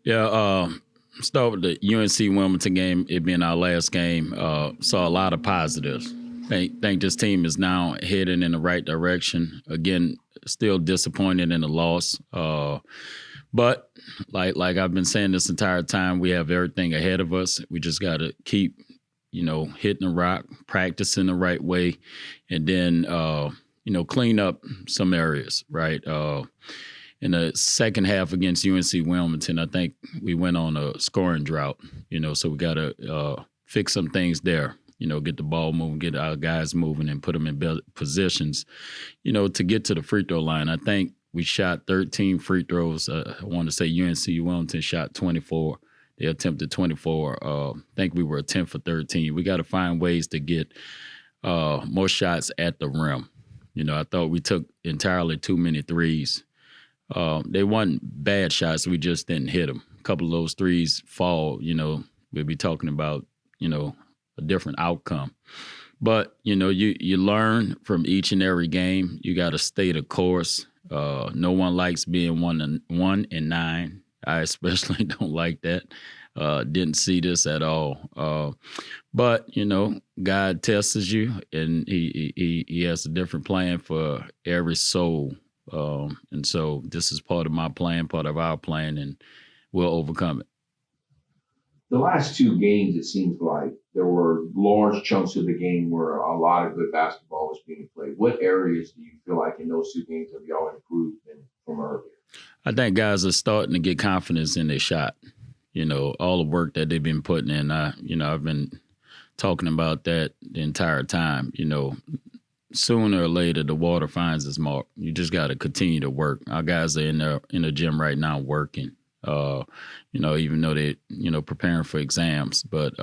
Yeah, start with the UNC Wilmington game. It being our last game, saw a lot of positives. Think this team is now heading in the right direction. Again, still disappointed in the loss, but like I've been saying this entire time, we have everything ahead of us. We just got to keep, hitting the rock, practicing the right way, and then clean up some areas, right? In the second half against UNC Wilmington, I think we went on a scoring drought, so we got to fix some things there, get the ball moving, get our guys moving and put them in positions, to get to the free throw line. I think we shot 13 free throws. I want to say UNC Wilmington shot 24. They attempted 24. I think we were 10 for 13. We got to find ways to get more shots at the rim. I thought we took entirely too many threes. They weren't bad shots. We just didn't hit them. A couple of those threes fall, we'll be talking about, a different outcome. But, you learn from each and every game. You got to stay the course. No one likes being 1-9. I especially don't like that. Didn't see this at all. But, God tests you, and he has a different plan for every soul. And so this is part of my plan, part of our plan, and we'll overcome it. The last two games, it seems like there were large chunks of the game where a lot of good basketball was being played. What areas do you feel like in those two games have y'all improved from earlier? I think guys are starting to get confidence in their shot. All the work that they've been putting in. I've been talking about that the entire time. Sooner or later, the water finds its mark. You just got to continue to work. Our guys are in the gym right now working, even though they, preparing for exams. But,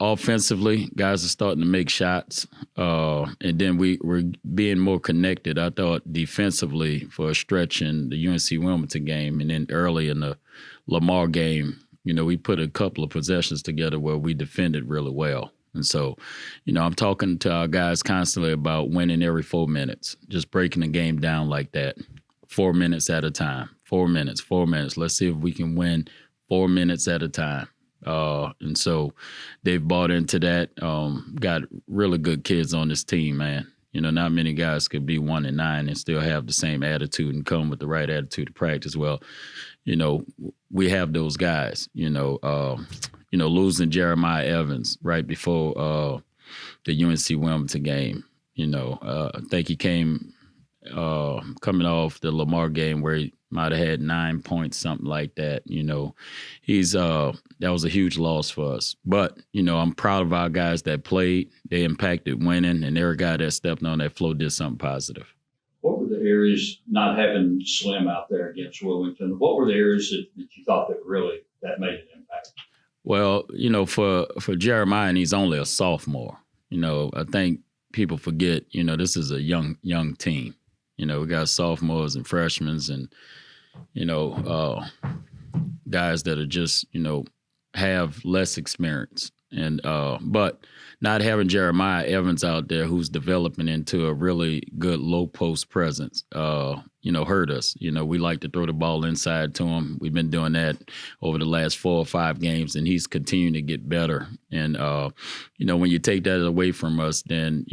offensively, guys are starting to make shots. And then we're being more connected. I thought defensively for a stretch in the UNC Wilmington game and then early in the Lamar game, we put a couple of possessions together where we defended really well. And so, I'm talking to our guys constantly about winning every 4 minutes, just breaking the game down like that, 4 minutes at a time, 4 minutes. Let's see if we can win 4 minutes at a time. And so they've bought into that. Got really good kids on this team, man. Not many guys could be 1-9 and still have the same attitude and come with the right attitude to practice. Well, we have those guys, losing Jeremiah Evans right before the UNC Wilmington game. I think he came coming off the Lamar game where he might have had 9 points, something like that. He's that was a huge loss for us. But, I'm proud of our guys that played. They impacted winning, and every guy that stepped on that floor did something positive. What were the areas, not having Slim out there against Wilmington, what were the areas that you thought that made an impact? Well, for Jeremiah, and he's only a sophomore, I think people forget, this is a young team. We got sophomores and freshmen and, guys that are just, have less experience. And but not having Jeremiah Evans out there who's developing into a really good low post presence, hurt us. We like to throw the ball inside to him. We've been doing that over the last 4 or 5 games, and he's continuing to get better. And when you take that away from us, then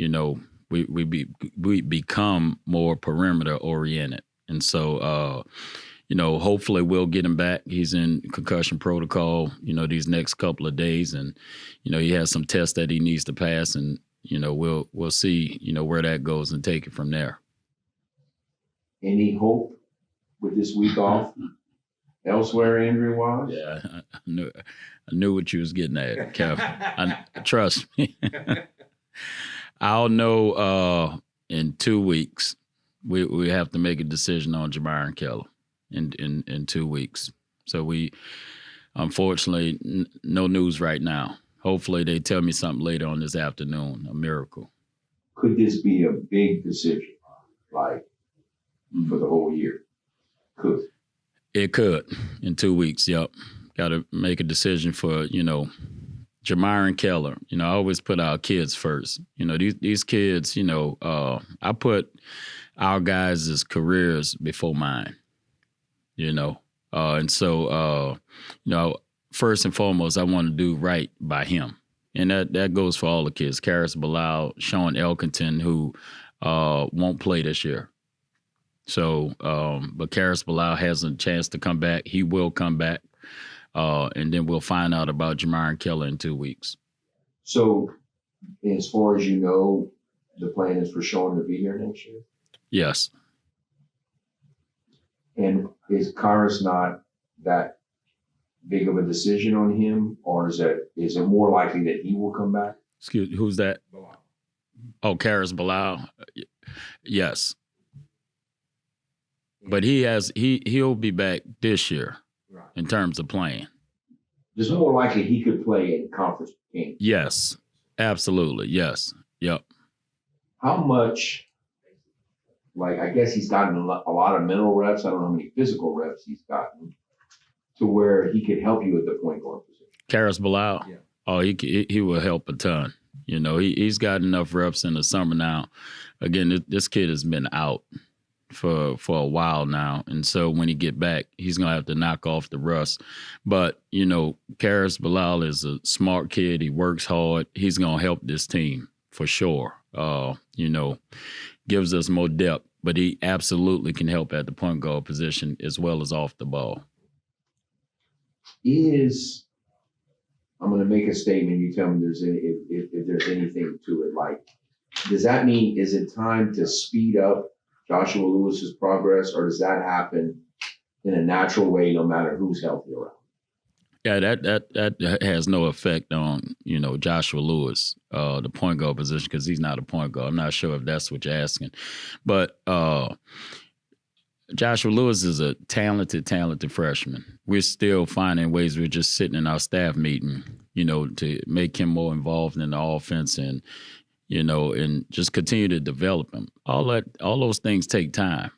we become more perimeter oriented. And so hopefully we'll get him back. He's in concussion protocol, these next couple of days. And, he has some tests that he needs to pass. And, we'll see, where that goes and take it from there. Any hope with this week off elsewhere, injury-wise? Yeah, I knew what you was getting at, Kev. Trust me. I'll know in 2 weeks. We have to make a decision on Jamiron Keller. In 2 weeks. So we, unfortunately, no news right now. Hopefully they tell me something later on this afternoon, a miracle. Could this be a big decision, for the whole year? Could. It could in 2 weeks, yep. Got to make a decision for, Jamiron Keller. I always put our kids first. These kids, I put our guys' careers before mine. And so, first and foremost, I want to do right by him. And that goes for all the kids. Karis Bilal, Sean Elkington, who won't play this year. So, but Karis Bilal has a chance to come back. He will come back. And then we'll find out about Jamarian Keller in 2 weeks. So, as far as you know, the plan is for Sean to be here next year? Yes. And is Karis not that big of a decision on him, or is it more likely that he will come back? Excuse me, who's that? Bilal. Oh, Karis Bilal. Yes. But he'll be back this year in terms of playing. It's more likely he could play in conference games. Yes, absolutely. Yes. Yep. How much, I guess he's gotten a lot of mental reps. I don't know how many physical reps he's gotten to where he could help you at the point guard position. Karis Bilal. Yeah. Oh, he will help a ton. He's got enough reps in the summer now. Again, this kid has been out for a while now. And so when he get back, he's going to have to knock off the rust. But, Karis Bilal is a smart kid. He works hard. He's going to help this team for sure. Gives us more depth, but he absolutely can help at the point guard position as well as off the ball. I'm going to make a statement. You tell me if there's anything to it. Does that mean, is it time to speed up Joshua Lewis's progress, or does that happen in a natural way no matter who's healthy around? Yeah, that has no effect on, Joshua Lewis, the point guard position, because he's not a point guard. I'm not sure if that's what you're asking. But Joshua Lewis is a talented freshman. We're still finding ways. We're just sitting in our staff meeting, to make him more involved in the offense and, and just continue to develop him. All those things take time.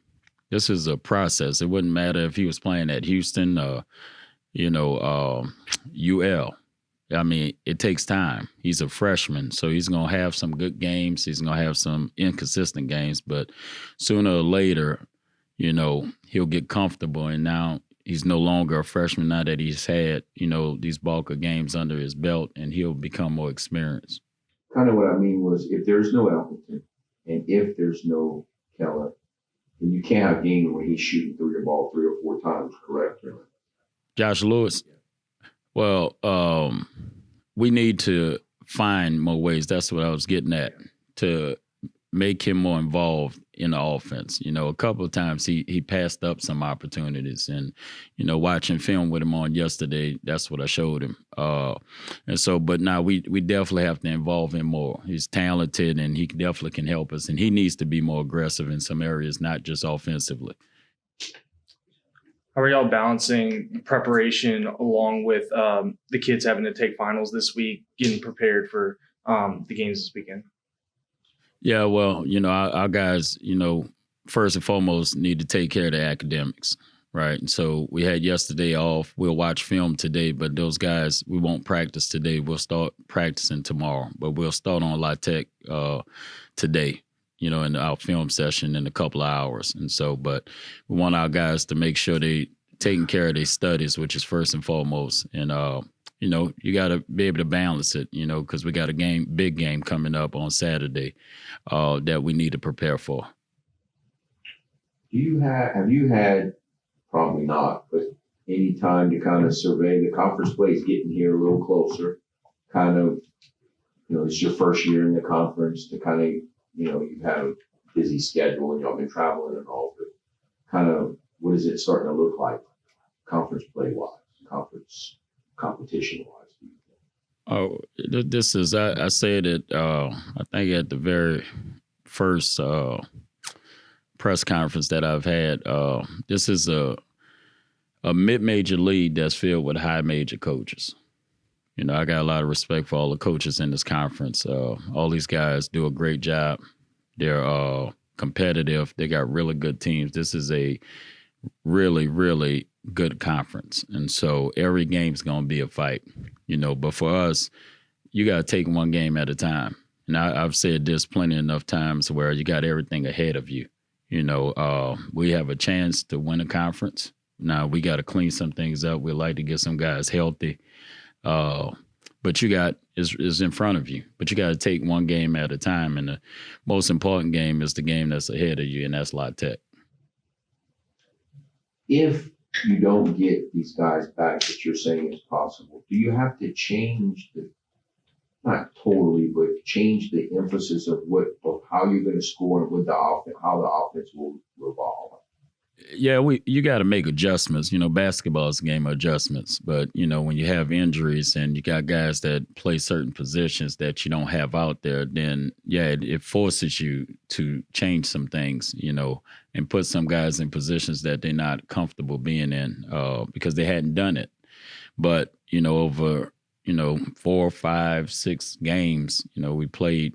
This is a process. It wouldn't matter if he was playing at Houston or, UL. I mean, it takes time. He's a freshman, so he's going to have some good games. He's going to have some inconsistent games, but sooner or later, he'll get comfortable. And now he's no longer a freshman now that he's had, these bulk of games under his belt, and he'll become more experienced. Kind of what I mean was, if there's no Elkington and if there's no Keller, then you can't have games where he's shooting through your ball 3 or 4 times, correct? Josh Lewis? Well, we need to find more ways. That's what I was getting at, to make him more involved in the offense. A couple of times he passed up some opportunities, and, watching film with him on yesterday, that's what I showed him. But now we definitely have to involve him more. He's talented, and he definitely can help us, and he needs to be more aggressive in some areas, not just offensively. How are y'all balancing preparation along with the kids having to take finals this week, getting prepared for the games this weekend? Yeah, well, our guys, first and foremost need to take care of the academics, right? And so we had yesterday off. We'll watch film today, but those guys, we won't practice today. We'll start practicing tomorrow, but we'll start on La Tech today, in our film session in a couple of hours. And so, but we want our guys to make sure they taking care of their studies, which is first and foremost. And, you got to be able to balance it, because we got a big game coming up on Saturday that we need to prepare for. Have you had, probably not, but any time to kind of survey the conference plays, getting here a little closer, kind of, it's your first year in the conference, to kind of, you have a busy schedule and y'all been traveling and all, but kind of, what is it starting to look like conference play-wise, conference competition-wise? Oh, this is, I said it, I think at the very first press conference that I've had, this is a mid-major league that's filled with high-major coaches. I got a lot of respect for all the coaches in this conference. All these guys do a great job. They're competitive. They got really good teams. This is a really, really good conference. And so every game's going to be a fight, but for us, you got to take one game at a time. And I've said this plenty enough times where you got everything ahead of you. We have a chance to win a conference. Now we got to clean some things up. We'd like to get some guys healthy. But you got is in front of you. But you got to take one game at a time. And the most important game is the game that's ahead of you, and that's La Tech. If you don't get these guys back that you're saying is possible, do you have to change not totally, but change the emphasis of how you're going to score and how the offense will evolve? Yeah, you got to make adjustments. Basketball is a game of adjustments. But, when you have injuries and you got guys that play certain positions that you don't have out there, then, yeah, it forces you to change some things, and put some guys in positions that they're not comfortable being in because they hadn't done it. But, over, 4, 5, 6 games, we played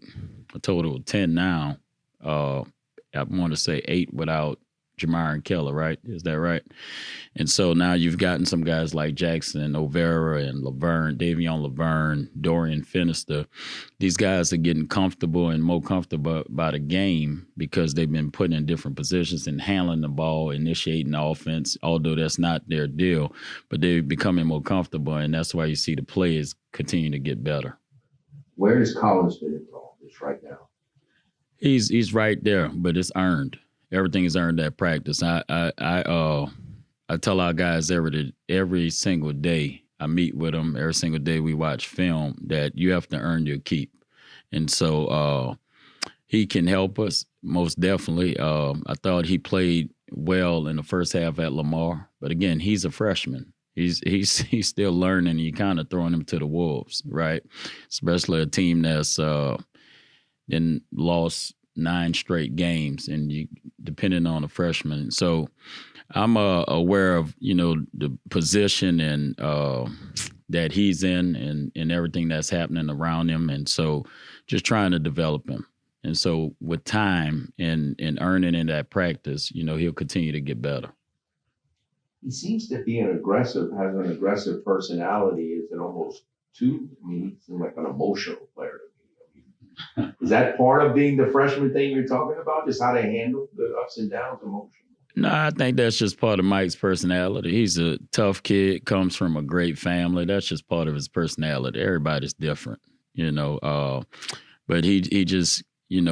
a total of 10 now. I want to say 8 without Jamar and Keller, right? Is that right? And so now you've gotten some guys like Jackson, Overa, and Davion Laverne, Dorian Finister. These guys are getting comfortable and more comfortable about the game because they've been put in different positions and handling the ball, initiating the offense, although that's not their deal. But they're becoming more comfortable, and that's why you see the players continue to get better. Where does Collins fit into all this right now? He's right there, but it's earned. Everything is earned at practice. I tell our guys every single day I meet with them, every single day we watch film, that you have to earn your keep. And so he can help us most definitely. I thought he played well in the first half at Lamar, but again, he's a freshman. He's still learning. You kind of throwing him to the wolves, right? Especially a team that's then lost 9 straight games, and you depending on a freshman. So I'm aware of the position and that he's in and everything that's happening around him, and so just trying to develop him. And so with time and earning in that practice, he'll continue to get better. He seems to be has an aggressive personality. Is it almost too? I mean, he seems like an emotional player to me. Is that part of being the freshman thing you're talking about? Just how they handle the ups and downs emotionally? No, I think that's just part of Mike's personality. He's a tough kid, comes from a great family. That's just part of his personality. Everybody's different, but he just, you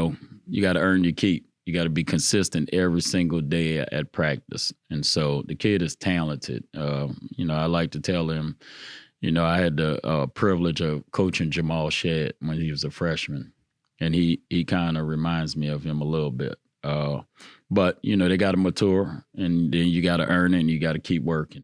got to earn your keep. You got to be consistent every single day at practice. And so the kid is talented. I like to tell him, I had the privilege of coaching Jamal Shedd when he was a freshman, and he kind of reminds me of him a little bit. But, they got to mature, and then you got to earn it, and you got to keep working.